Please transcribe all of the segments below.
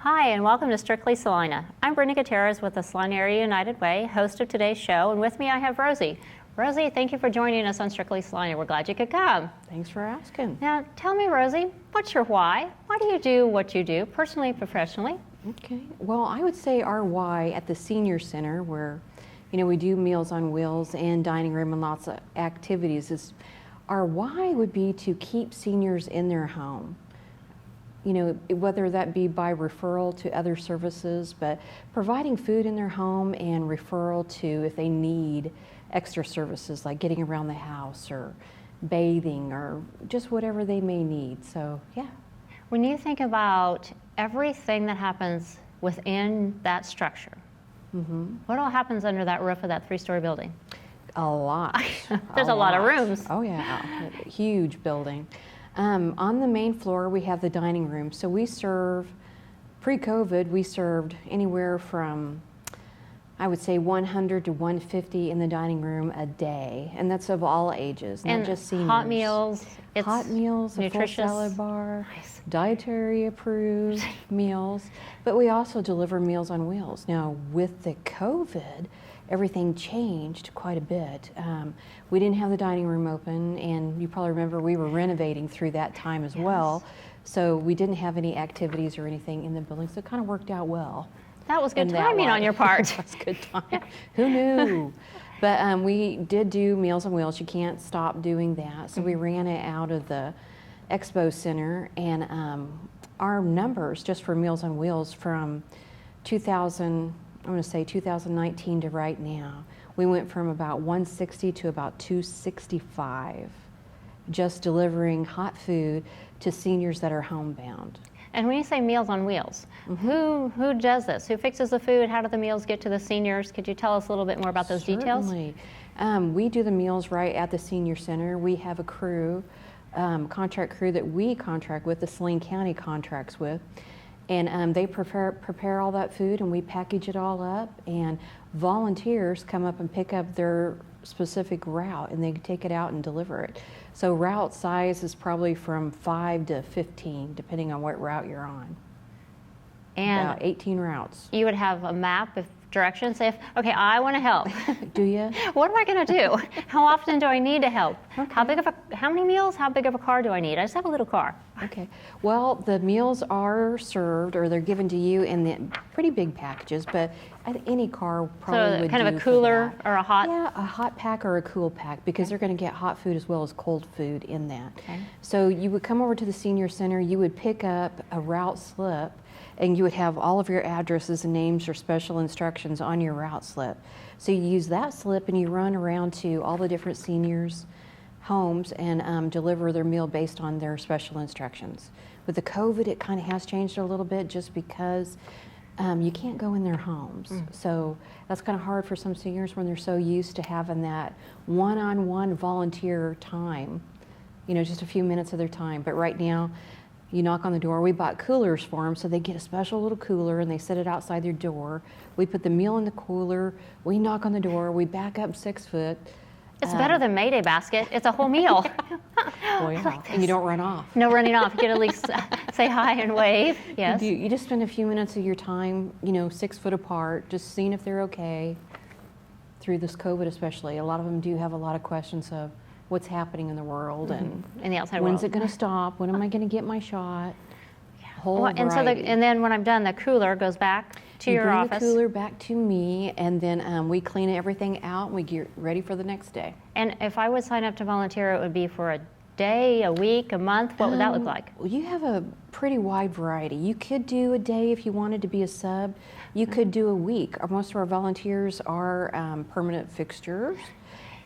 Hi, and welcome to Strictly Salina. I'm Brenda Gutierrez with the Salina Area United Way, host of today's show, and with me I have Rosie. Rosie, thank you for joining us on Strictly Salina. We're glad you could come. Thanks for asking. Now, tell me, Rosie, what's your why? Why do you do what you do, personally and professionally? Okay. Well, I would say our why at the Senior Center, where we do Meals on Wheels and dining room and lots of activities, is our why would be to keep seniors in their home. Whether that be by referral to other services, but providing food in their home and referral to if they need extra services like getting around the house or bathing or just whatever they may need. So, yeah. When you think about everything that happens within that structure, what all happens under that roof of that three-story building? A lot. There's a lot of rooms. Oh, yeah. Huge building. On the main floor, we have the dining room. So we serve, pre-COVID, we served anywhere from, I would say, 100 to 150 in the dining room a day. And that's of all ages, not just seniors. Hot meals. It's hot meals, nutritious. A full salad bar, Nice. Dietary approved meals. But we also deliver Meals on Wheels. Now, with the COVID, everything changed quite a bit. We didn't have the dining room open, and you probably remember we were renovating through that time as well. So we didn't have any activities or anything in the building, so it kind of worked out well. That was good timing on your part. That's good timing. Who knew? But we did do Meals on Wheels. You can't stop doing that. So we ran it out of the Expo Center, and our numbers just for Meals on Wheels from 2019 to right now, we went from about 160 to about 265, just delivering hot food to seniors that are homebound. And when you say Meals on Wheels, who does this? Who fixes the food? How do the meals get to the seniors? Could you tell us a little bit more about those details? Certainly. We do the meals right at the Senior Center. We have a crew, contract crew that we contract with, the Salina County contracts with. And they prepare all that food, and we package it all up, and volunteers come up and pick up their specific route, and they take it out and deliver it. So route size is probably from 5 to 15, depending on what route you're on. And about 18 routes. You would have a map of directions. Say, okay, I want to help. Do you? What am I going to do? How often do I need to help? Okay. How many meals? How big of a car do I need? I just have a little car. Okay. Well, the meals are served, or they're given to you in the pretty big packages, but any car probably would kind do of a cooler or a hot? Yeah, a hot pack or a cool pack, because they're going to get hot food as well as cold food in that. Okay. So you would come over to the Senior Center, you would pick up a route slip, and you would have all of your addresses and names or special instructions on your route slip. So you use that slip and you run around to all the different seniors' homes and deliver their meal based on their special instructions. With the COVID, it kind of has changed a little bit just because you can't go in their homes. So that's kind of hard for some seniors when they're so used to having that one-on-one volunteer time, just a few minutes of their time. But right now, you knock on the door. We bought coolers for them, so they get a special little cooler, and they set it outside their door. We put the meal in the cooler. We knock on the door. We back up 6 foot. It's better than Mayday basket. It's a whole meal. Oh, yeah. And you don't run off. No running off. You can at least say hi and wave. Yes. You just spend a few minutes of your time, 6 foot apart, just seeing if they're okay through this COVID especially. A lot of them do have a lot of questions of what's happening in the world and in the outside when's world. it going to stop? When am I going to get my shot? And then when I'm done, the cooler goes back to your office. Bring the cooler back to me, and then we clean everything out, and we get ready for the next day. And if I would sign up to volunteer, it would be for a day, a week, a month? What would that look like? Well, you have a pretty wide variety. You could do a day if you wanted to be a sub. You could do a week. Most of our volunteers are permanent fixtures,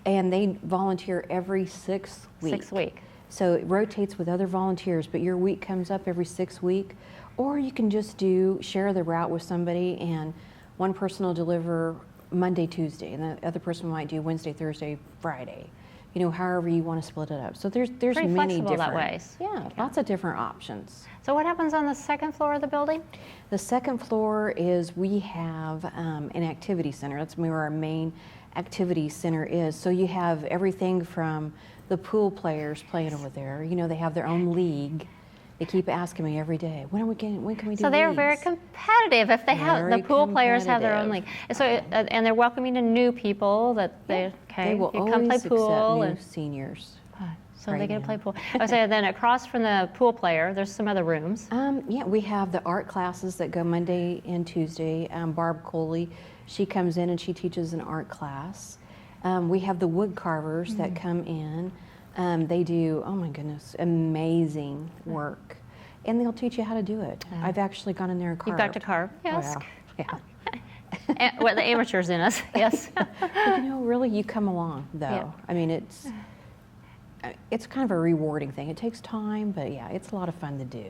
and they volunteer every 6th week. 6th week. So it rotates with other volunteers, but your week comes up every 6th week. Or you can just share the route with somebody, and one person will deliver Monday, Tuesday, and the other person might do Wednesday, Thursday, Friday. However you want to split it up. So there's pretty many flexible different that way. Yeah, lots of different options. So what happens on the 2nd floor of the building? The 2nd floor is we have an activity center. That's where our main activity center is. So you have everything from the pool players playing over there. They have their own league. They keep asking me every day, when can we do So they're very leagues? competitive. If they have Very the pool players have their own league, competitive. so and they're welcoming to new people that they They will you come play always pool accept new and seniors. so right they get to now. play pool. I say then across from the pool player, there's some other rooms. Yeah, we have the art classes that go Monday and Tuesday. Barb Coley, she comes in and she teaches an art class. We have the wood carvers that come in. They do, oh my goodness, amazing work. And they'll teach you how to do it. I've actually gone in there and carved. You've got to carve, yes. Oh, yeah. Well, the amateurs in us, yes. But really, you come along though. Yeah. I mean, it's kind of a rewarding thing. It takes time, but yeah, it's a lot of fun to do.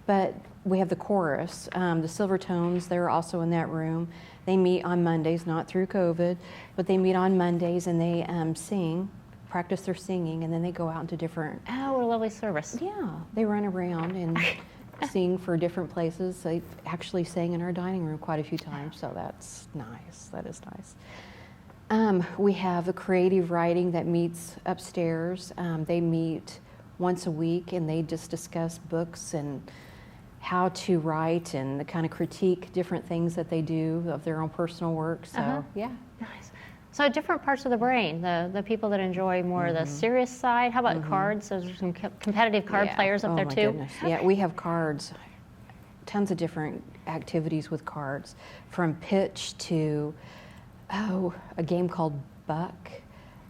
But we have the chorus, the Silver Tones. They're also in that room. They meet on Mondays, not through COVID, but they meet on Mondays and they sing, practice their singing, and then they go out into different. Oh, what a lovely service. Yeah, they run around and sing for different places. They actually sang in our dining room quite a few times, so that's nice. That is nice. We have a creative writing that meets upstairs. They meet once a week and they just discuss books and how to write and kind of critique different things that they do of their own personal work. So yeah. Nice. So different parts of the brain, the people that enjoy more the serious side. How about cards? There's some competitive card players up there my too. Goodness. Yeah, we have cards, tons of different activities with cards, from pitch to, a game called Buck,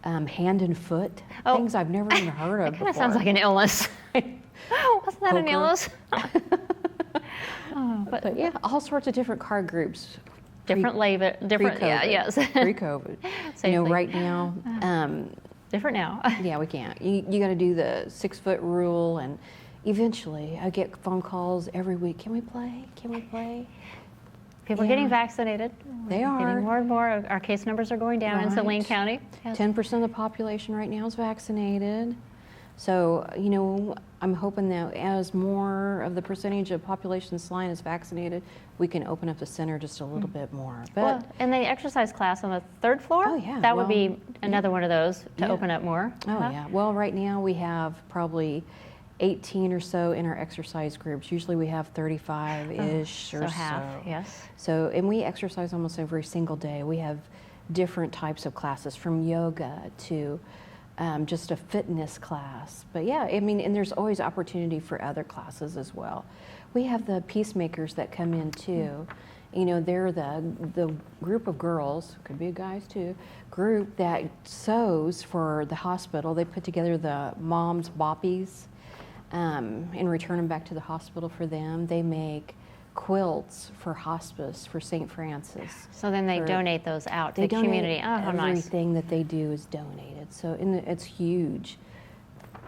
hand and foot, things I've never even heard of before. That sounds like an illness. Wasn't that an Poker. illness? But yeah, all sorts of different card groups. Different labor, different, Pre-COVID. yes. Pre-COVID. Safely. Right now, Different now. yeah, we can't. You got to do the 6-foot rule, and eventually I get phone calls every week. Can we play? Can we play? People are getting vaccinated. They are. Getting more and more. Our case numbers are going down in Right. Salina County. Yes. 10% of the population right now is vaccinated. So, I'm hoping that as more of the percentage of population in Salina is vaccinated, we can open up the center just a little bit more. But And the exercise class on the 3rd floor? Oh, yeah. That would Well, be another one of those to open up more. yeah. Well, right now we have probably 18 or so in our exercise groups. Usually we have 35-ish or so. Half, yes. So, and we exercise almost every single day. We have different types of classes, from yoga to just a fitness class. But yeah, and there's always opportunity for other classes as well. We have the Peacemakers that come in too. They're the group of girls, could be guys too, group that sews for the hospital. They put together the moms' boppies and return them back to the hospital for them. They make quilts for hospice for St. Francis. So then they donate those out to They the community. donate Oh, how nice. everything that they do is donated. So it's huge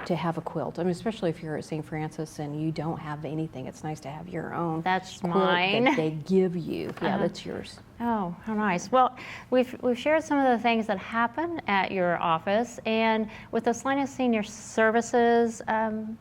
to have a quilt. Especially if you're at St. Francis and you don't have anything. It's nice to have your own That's quilt mine. that they give you. Yeah, that's yours. Oh, how nice. Well, we've shared some of the things that happen at your office, and with the Salina Senior Services,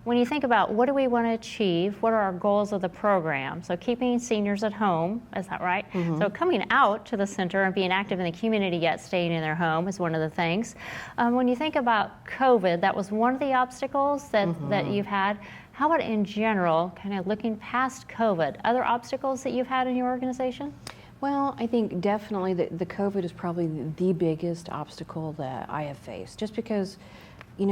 when you think about what do we want to achieve, what are our goals of the program? So keeping seniors at home, is that right? So coming out to the center and being active in the community yet staying in their home is one of the things. When you think about COVID, that was one of the obstacles that you've had. How about in general, kind of looking past COVID, other obstacles that you've had in your organization? Well, I think definitely the COVID is probably the biggest obstacle that I have faced, just because,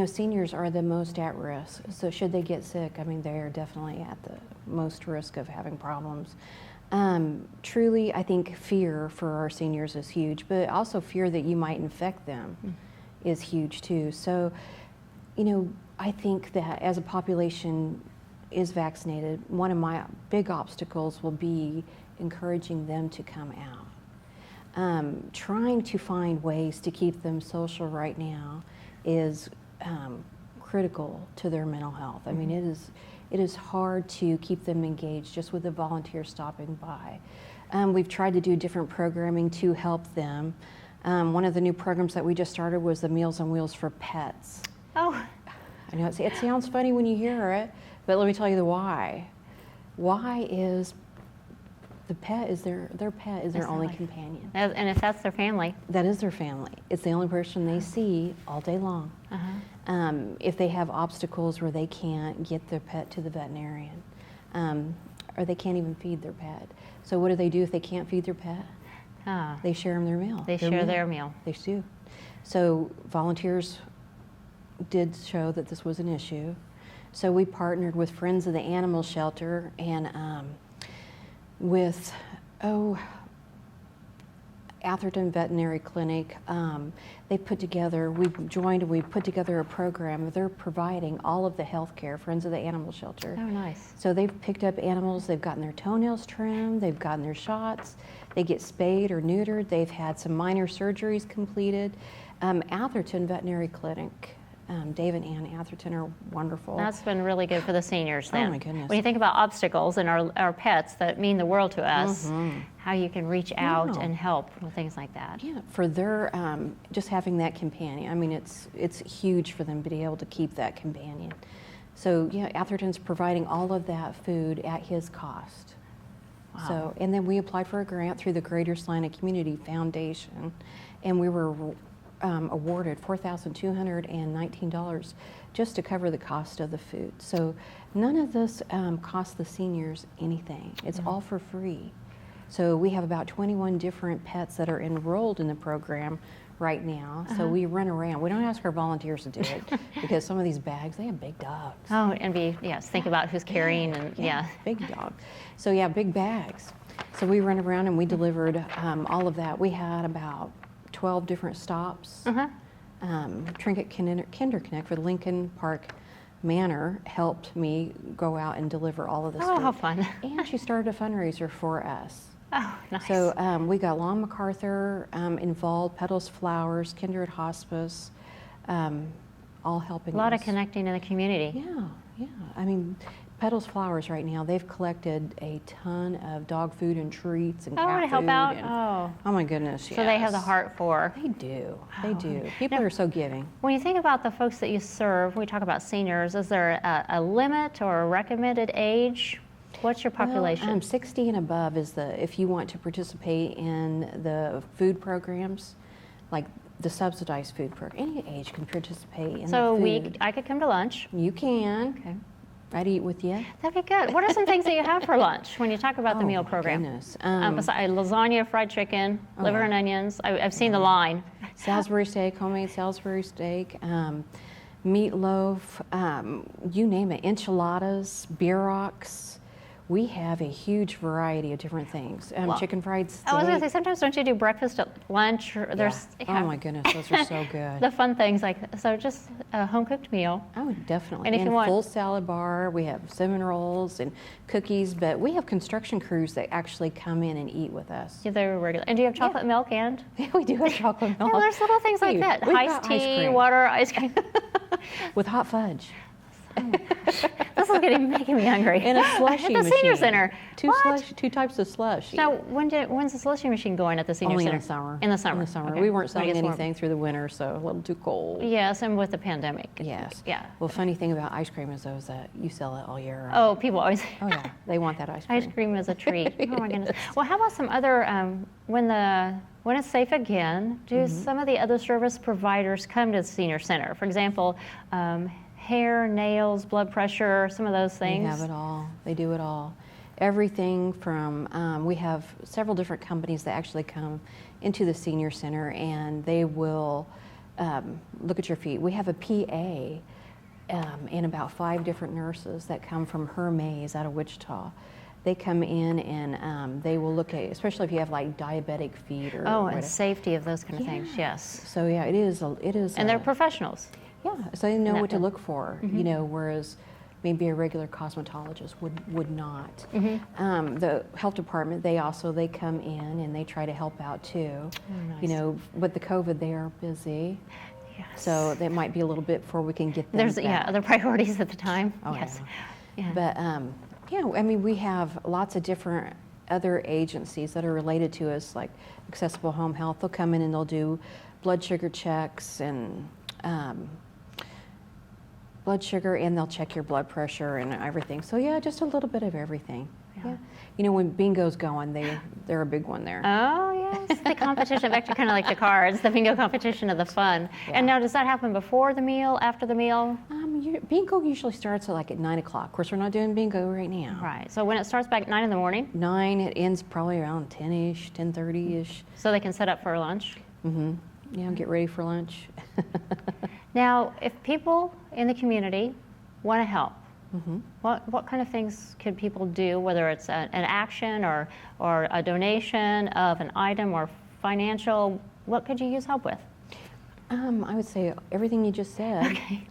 seniors are the most at risk. So should they get sick, they're definitely at the most risk of having problems. Truly, I think fear for our seniors is huge, but also fear that you might infect them is huge too. So, I think that as a population is vaccinated, one of my big obstacles will be encouraging them to come out. Trying to find ways to keep them social right now is critical to their mental health. It is hard to keep them engaged just with the volunteers stopping by. We've tried to do different programming to help them. One of the new programs that we just started was the Meals on Wheels for Pets. Oh, I know it sounds funny when you hear it, but let me tell you the why. Why is the pet is their pet is their only companion. and if that's their family. That is their family. It's the only person they see all day long. If they have obstacles where they can't get their pet to the veterinarian, or they can't even feed their pet. So what do if they can't feed their pet? They share them their meal. They share their meal. They do. So volunteers did show that this was an issue. So we partnered with Friends of the Animal Shelter and with Atherton Veterinary Clinic. We put together a program. They're providing all of the health care, Friends of the Animal Shelter. Oh, nice. So they've picked up animals, they've gotten their toenails trimmed, they've gotten their shots, they get spayed or neutered, they've had some minor surgeries completed. Atherton Veterinary Clinic, Dave and Ann Atherton are wonderful. That's been really good for the seniors then. Oh my goodness. When you think about obstacles and our pets that mean the world to us, how you can reach out and help with things like that. Yeah, for their, just having that companion, I mean, it's huge for them to be able to keep that companion. So yeah, Atherton's providing all of that food at his cost. Wow. So, and then we applied for a grant through the Greater Salina Community Foundation, and we were awarded $4,219 just to cover the cost of the food. So none of this costs the seniors anything. It's all for free. So we have about 21 different pets that are enrolled in the program right now. So we run around. We don't ask our volunteers to do it because some of these bags, they have big dogs. Oh, and think about who's carrying and big dog. So yeah, big bags. So we run around and we delivered all of that. We had about 12 different stops. Trinket Kinder Connect for the Lincoln Park Manor helped me go out and deliver all of this food. how fun. And she started a fundraiser for us. Oh, nice. So we got Long MacArthur involved, Petals Flowers, Kindred Hospice, all helping a lot us. of connecting in the community. Yeah. I mean, Petals Flowers right now, they've collected a ton of dog food and treats and cat to help food out? and- oh my goodness, yes. So they have the heart for. They do. They do. People are so giving. When you think about the folks that you serve, we talk about seniors, is there a limit or a recommended age? What's your population? Well, 60 and above is if you want to participate in the food programs, like the subsidized food program. Any age can participate in so the food. I could come to lunch. You can. Okay. I'd eat with you. That'd be good. What are some things that you have for lunch when you talk about the meal program? Goodness. Besides lasagna, fried chicken, liver yeah. and onions. I've seen the line. Salisbury steak, homemade Salisbury steak, meatloaf, you name it, enchiladas, bierox. We have a huge variety of different things. Chicken fried steak. I was going to say, sometimes don't you do breakfast at lunch? Or there's, Oh my goodness, those are so good. the fun things so just a home-cooked meal. Oh, definitely. And if you want full salad bar, we have cinnamon rolls and cookies, but we have construction crews that actually come in and eat with us. They're regular. And do you have chocolate milk and? Yeah, we do have chocolate milk. Yeah, there's little things like that. We've Iced got ice tea, cream. water, ice cream. With hot fudge. This is making me hungry. And a slushy At the machine. senior center. Two types of slush. Now, when's the slushy machine going at the senior Only center? in the summer. In the summer. In the summer. Okay. We weren't When it selling gets warm. anything through the winter, so a little too cold. Yes, and with the pandemic. Yes. Yeah. Well, funny thing about ice cream is that you sell it all year round. Oh, people always. Oh yeah, they want that ice cream. Ice cream is a treat. Oh my goodness. Well, how about some other when it's safe again? Do some of the other service providers come to the senior center? For example, hair, nails, blood pressure, some of those things. They have it all. They do it all. Everything from we have several different companies that actually come into the senior center and they will look at your feet. We have a PA and about 5 different nurses that come from Hermes out of Wichita. They come in and they will look at, especially if you have like diabetic feet or and whatever. safety of those kind of things. Yes. So yeah, it is. And they're professionals. Yeah, so they know that what to way. look for. You know, whereas maybe a regular cosmetologist would not. The health department, they come in and they try to help out too. Oh, nice. You know, with the COVID, they are busy. Yes. So that might be a little bit before we can get them There's back. other priorities at the time. Oh, yes. yeah. Yeah. But yeah, I mean, we have lots of different other agencies that are related to us, like Accessible Home Health. They'll come in and they'll do blood sugar checks and blood sugar, and they'll check your blood pressure and everything. So yeah, just a little bit of everything. Yeah. You know, when bingo's going, they're a big one there. Oh, yes, the competition, actually kind of like the cards, the bingo competition of the fun. Yeah. And now, does that happen before the meal, after the meal? Bingo usually starts at like at 9 o'clock. Of course, we're not doing bingo right now. Right, so when it starts back at 9 in the morning? 9, it ends probably around 10-ish, 10:30-ish. So they can set up for lunch? Mm-hmm. Yeah, get ready for lunch. Now, if people in the community want to help, Mm-hmm. what kind of things could people do, whether it's an action or a donation of an item or financial, what could you use help with? I would say everything you just said. Okay.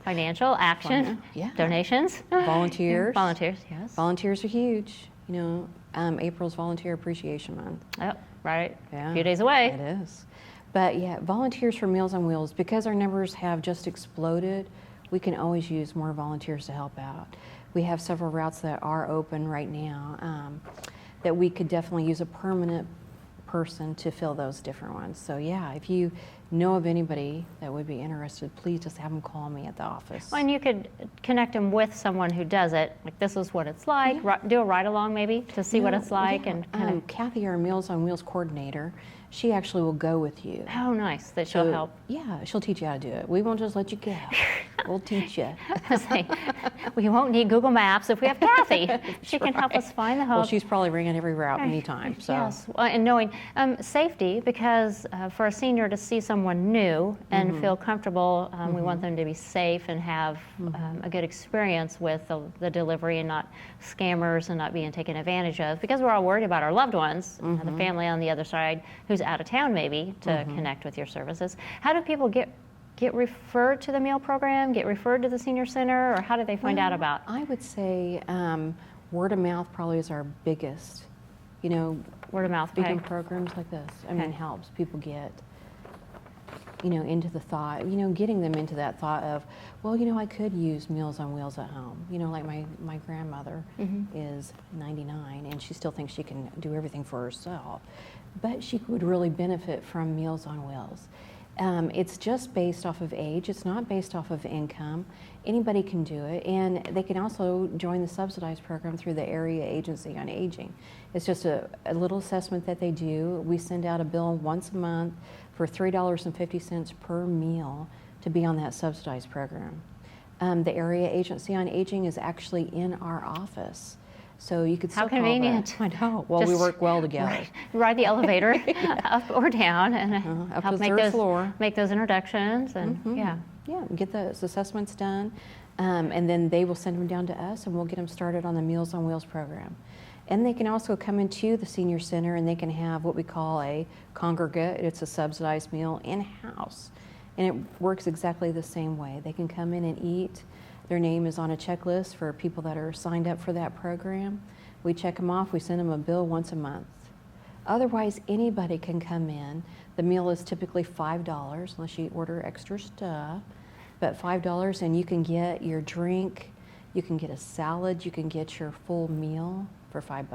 Financial, action, Yeah. donations. Volunteers. Volunteers, yes. Volunteers are huge. You know, April's Volunteer Appreciation Month. Oh, right, Yeah, a few days away. It is. But yeah, volunteers for Meals on Wheels, because our numbers have just exploded, we can always use more volunteers to help out. We have several routes that are open right now that we could definitely use a permanent person to fill those different ones. So yeah, if you know of anybody that would be interested, please just have them call me at the office. Well, and you could connect them with someone who does it, like this is what it's like, do a ride-along maybe to see what it's like. Yeah. And kind of, Kathy, our Meals on Wheels coordinator, she actually will go with you. oh, nice, that she'll help. Yeah, she'll teach you how to do it. We won't just let you go. We'll teach you. Say, we won't need Google Maps if we have Kathy. She can help us find the hub. Well, she's probably ringing every route anytime. So. Yes, well, and knowing safety, because for a senior to see someone new and feel comfortable, we want them to be safe and have a good experience with the delivery and not scammers and not being taken advantage of, because we're all worried about our loved ones, the family on the other side who's out of town maybe to connect with your services. How do people get referred to the meal program, get referred to the senior center, or how do they find out about? I would say word of mouth probably is our biggest. You know, Word of mouth, speaking okay. programs like this, I Okay. mean, helps people get, you know, into the thought, you know, getting them into that thought of, well, you know, I could use Meals on Wheels at home. You know, like my grandmother is 99 and she still thinks she can do everything for herself, but she would really benefit from Meals on Wheels. It's just based off of age. It's not based off of income. Anybody can do it, and they can also join the subsidized program through the Area Agency on Aging. It's just a little assessment that they do. We send out a bill once a month for $3.50 per meal to be on that subsidized program. The Area Agency on Aging is actually in our office. So you could still How convenient. call that. I know. Well, we Just work well together. Ride the elevator up or down and Up help to the make third floor. make those introductions and yeah. Yeah, get those assessments done, and then they will send them down to us, and we'll get them started on the Meals on Wheels program. And they can also come into the senior center, and they can have what we call a congregate. It's a subsidized meal in-house, and it works exactly the same way. They can come in and eat. Their name is on a checklist for people that are signed up for that program. We check them off. We send them a bill once a month. Otherwise, anybody can come in. The meal is typically $5 unless you order extra stuff, but $5, and you can get your drink, you can get a salad, you can get your full meal for $5.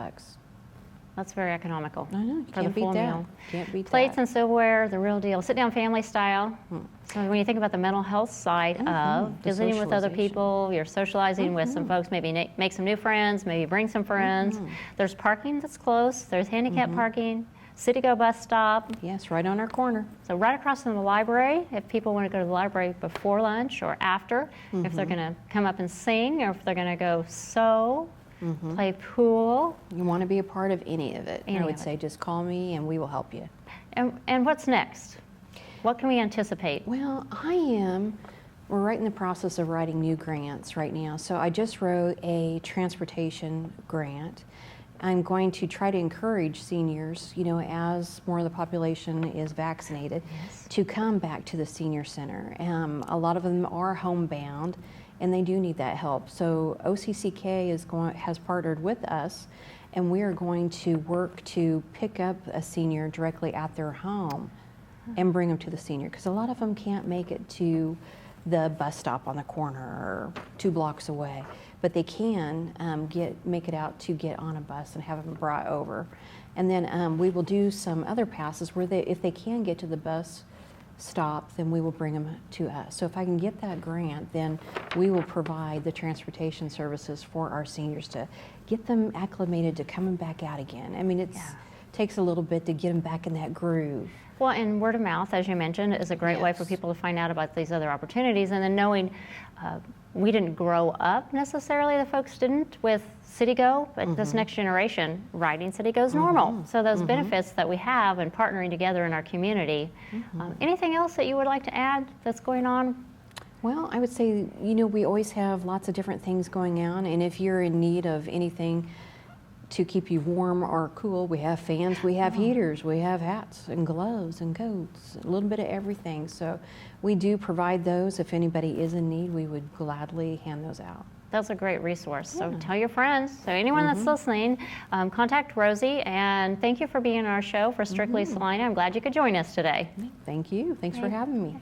That's very economical. I know, you for can't the beat full that. meal. Can't beat Plates that. and silverware, the real deal. Sit down family style. So when you think about the mental health side of the visiting with other socialization. people, you're socializing with some folks, maybe make some new friends, maybe bring some friends. There's parking that's close. There's handicap parking. City Go bus stop. Yes, right on our corner. So right across from the library, if people want to go to the library before lunch or after, if they're going to come up and sing, or if they're going to go sew, play pool. You want to be a part of any of it, Any I would of it. say just call me and we will help you. And what's next? What can we anticipate? Well, we're right in the process of writing new grants right now. So I just wrote a transportation grant. I'm going to try to encourage seniors, you know, as more of the population is vaccinated, to come back to the senior center. A lot of them are homebound, and they do need that help. So OCCK has partnered with us, and we are going to work to pick up a senior directly at their home and bring them to the senior, because a lot of them can't make it to the bus stop on the corner or 2 blocks away, but they can make it out to get on a bus and have them brought over. And then we will do some other passes where if they can get to the bus stop, then we will bring them to us. So if I can get that grant, then we will provide the transportation services for our seniors to get them acclimated to coming back out again. I mean, it takes a little bit to get them back in that groove. Well, and word of mouth, as you mentioned, is a great way for people to find out about these other opportunities. And then knowing we didn't grow up necessarily, the folks didn't, with City Go, but this next generation, riding City Go is normal. So those benefits that we have in partnering together in our community. Anything else that you would like to add that's going on? Well, I would say, you know, we always have lots of different things going on, and if you're in need of anything to keep you warm or cool, we have fans, we have heaters, we have hats and gloves and coats, a little bit of everything. So we do provide those. If anybody is in need, we would gladly hand those out. That's a great resource. So tell your friends. So anyone that's listening, contact Rosie. And thank you for being on our show for Strictly Salina. I'm glad you could join us today. Thank you. Thanks for having me.